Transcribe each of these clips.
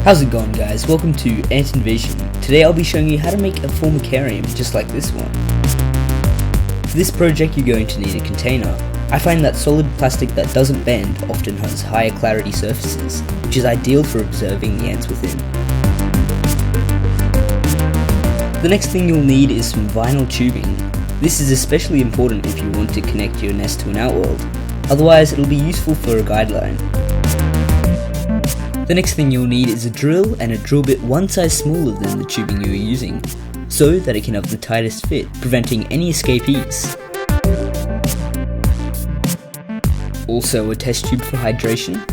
How's it going, guys? Welcome to Ant Invasion. Today I'll be showing you how to make a Formicarium just like this one. For this project you're going to need a container. I find that solid plastic that doesn't bend often has higher clarity surfaces, which is ideal for observing the ants within. The next thing you'll need is some vinyl tubing. This is especially important if you want to connect your nest to an outworld, otherwise it'll be useful for a guideline. The next thing you'll need is a drill and a drill bit one size smaller than the tubing you are using, so that it can have the tightest fit, preventing any escapees. Also a test tube for hydration.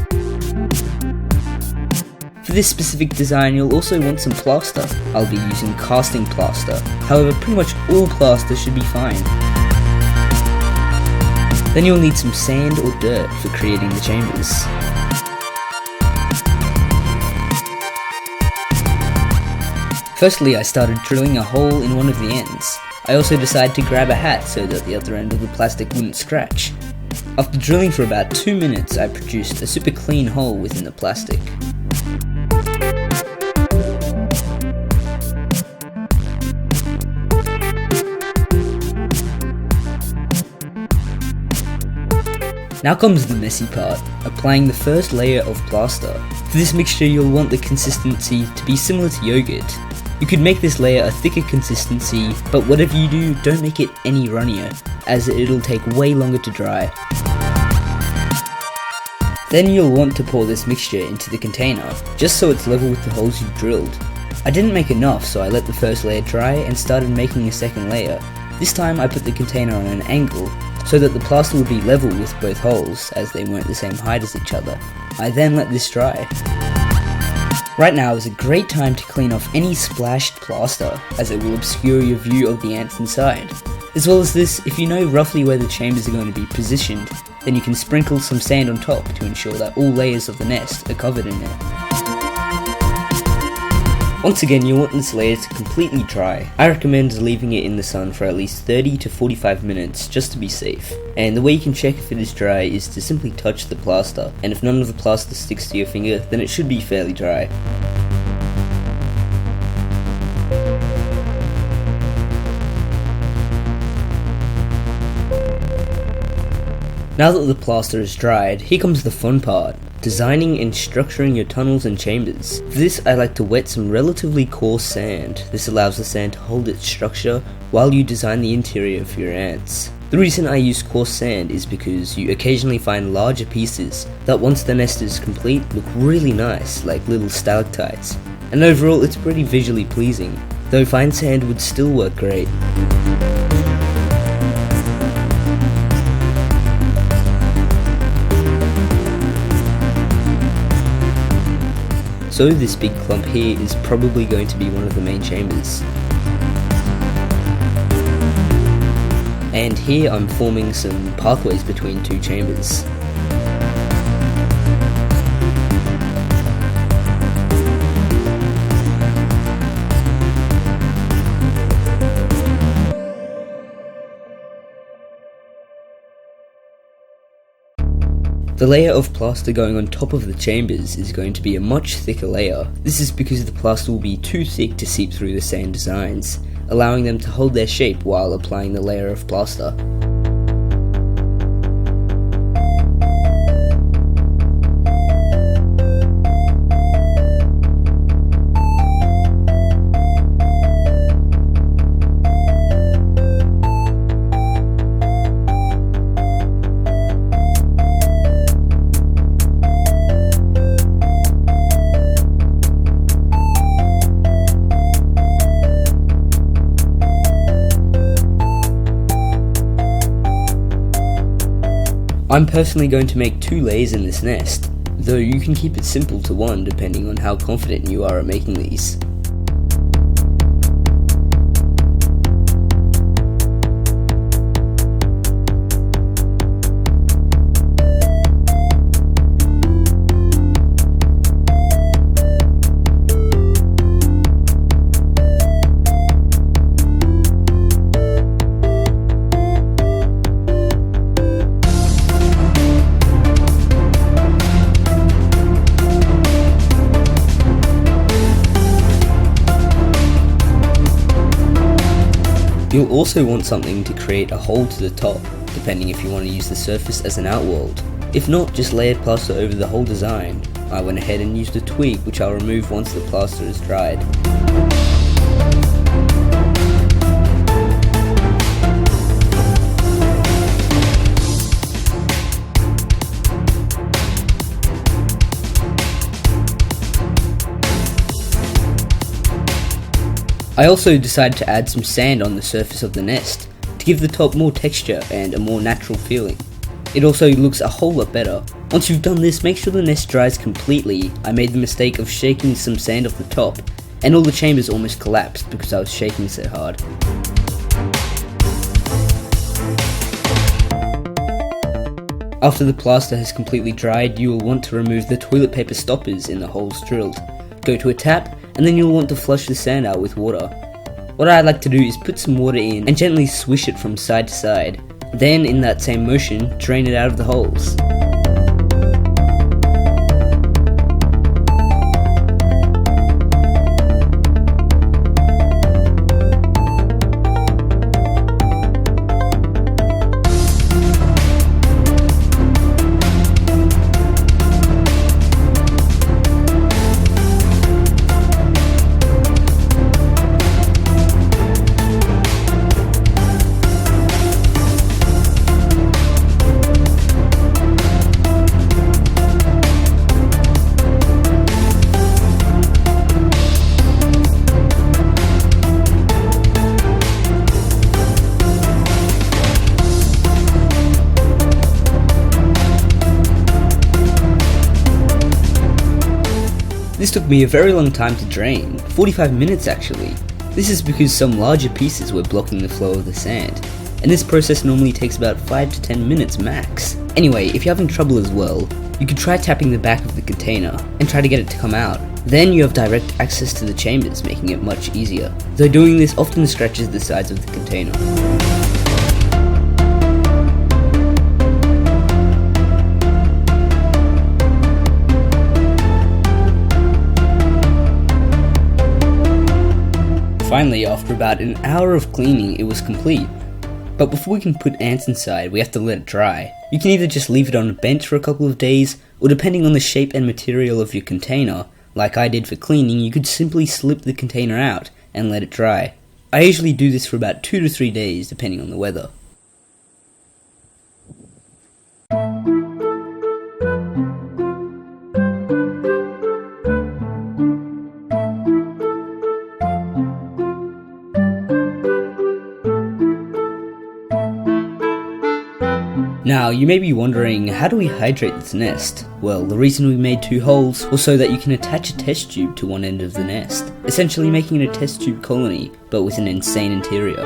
For this specific design you'll also want some plaster. I'll be using casting plaster, however pretty much all plaster should be fine. Then you'll need some sand or dirt for creating the chambers. Firstly, I started drilling a hole in one of the ends. I also decided to grab a hat so that the other end of the plastic wouldn't scratch. After drilling for about 2 minutes, I produced a super clean hole within the plastic. Now comes the messy part, applying the first layer of plaster. For this mixture you'll want the consistency to be similar to yogurt. You could make this layer a thicker consistency, but whatever you do, don't make it any runnier, as it'll take way longer to dry. Then you'll want to pour this mixture into the container, just so it's level with the holes you've drilled. I didn't make enough, so I let the first layer dry and started making a second layer. This time I put the container on an angle, so that the plaster would be level with both holes, as they weren't the same height as each other. I then let this dry. Right now is a great time to clean off any splashed plaster, as it will obscure your view of the ants inside. As well as this, if you know roughly where the chambers are going to be positioned, then you can sprinkle some sand on top to ensure that all layers of the nest are covered in it. Once again, you'll want this layer to completely dry. I recommend leaving it in the sun for at least 30 to 45 minutes just to be safe. And the way you can check if it is dry is to simply touch the plaster, and if none of the plaster sticks to your finger, then it should be fairly dry. Now that the plaster is dried, here comes the fun part. Designing and structuring your tunnels and chambers. For this I like to wet some relatively coarse sand. This allows the sand to hold its structure while you design the interior for your ants. The reason I use coarse sand is because you occasionally find larger pieces that once the nest is complete look really nice, like little stalactites. And overall it's pretty visually pleasing, though fine sand would still work great. So this big clump here is probably going to be one of the main chambers. And here I'm forming some pathways between two chambers. The layer of plaster going on top of the chambers is going to be a much thicker layer. This is because the plaster will be too thick to seep through the sand designs, allowing them to hold their shape while applying the layer of plaster. I'm personally going to make 2 layers in this nest, though you can keep it simple to one depending on how confident you are at making these. You'll also want something to create a hole to the top, depending if you want to use the surface as an outworld. If not, just layered plaster over the whole design. I went ahead and used a twig, which I'll remove once the plaster is dried. I also decided to add some sand on the surface of the nest, to give the top more texture and a more natural feeling. It also looks a whole lot better. Once you've done this, make sure the nest dries completely. I made the mistake of shaking some sand off the top, and all the chambers almost collapsed because I was shaking so hard. After the plaster has completely dried, you will want to remove the toilet paper stoppers in the holes drilled. Go to a tap, and then you'll want to flush the sand out with water. What I like to do is put some water in and gently swish it from side to side. Then, in that same motion, drain it out of the holes. This took me a very long time to drain, 45 minutes actually. This is because some larger pieces were blocking the flow of the sand, and this process normally takes about 5 to 10 minutes max. Anyway, if you're having trouble as well, you could try tapping the back of the container and try to get it to come out. Then you have direct access to the chambers, making it much easier, though doing this often scratches the sides of the container. Finally, after about an hour of cleaning, it was complete. But before we can put ants inside, we have to let it dry. You can either just leave it on a bench for a couple of days, or depending on the shape and material of your container, like I did for cleaning, you could simply slip the container out and let it dry. I usually do this for about 2 to 3 days, depending on the weather. Now, you may be wondering, how do we hydrate this nest? Well, the reason we made 2 holes was so that you can attach a test tube to one end of the nest, essentially making it a test tube colony, but with an insane interior.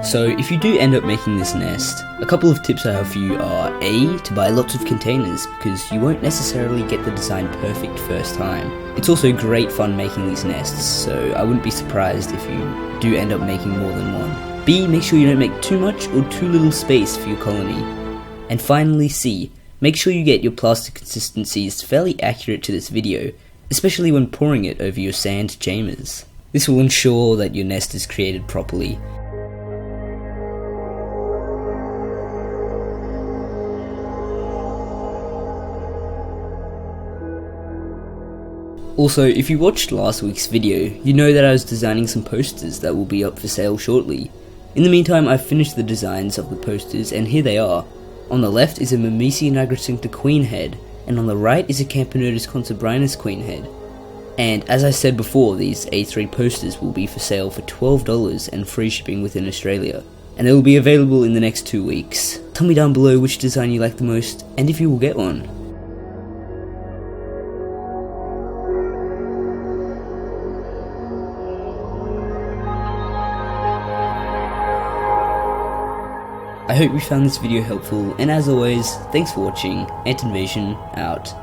So, if you do end up making this nest, a couple of tips I have for you are A, to buy lots of containers, because you won't necessarily get the design perfect first time. It's also great fun making these nests, so I wouldn't be surprised if you do end up making more than one. B, make sure you don't make too much or too little space for your colony. And finally C, make sure you get your plaster consistencies fairly accurate to this video, especially when pouring it over your sand chambers. This will ensure that your nest is created properly. Also, if you watched last week's video, you know that I was designing some posters that will be up for sale shortly. In the meantime, I've finished the designs of the posters, and here they are. On the left is a Mimisi nigricincta queen head, and on the right is a Camponotus consubrinus queen head. And as I said before, these A3 posters will be for sale for $12 and free shipping within Australia, and they will be available in the next 2 weeks. Tell me down below which design you like the most, and if you will get one. I hope you found this video helpful, and as always, thanks for watching. Ant Invasion out.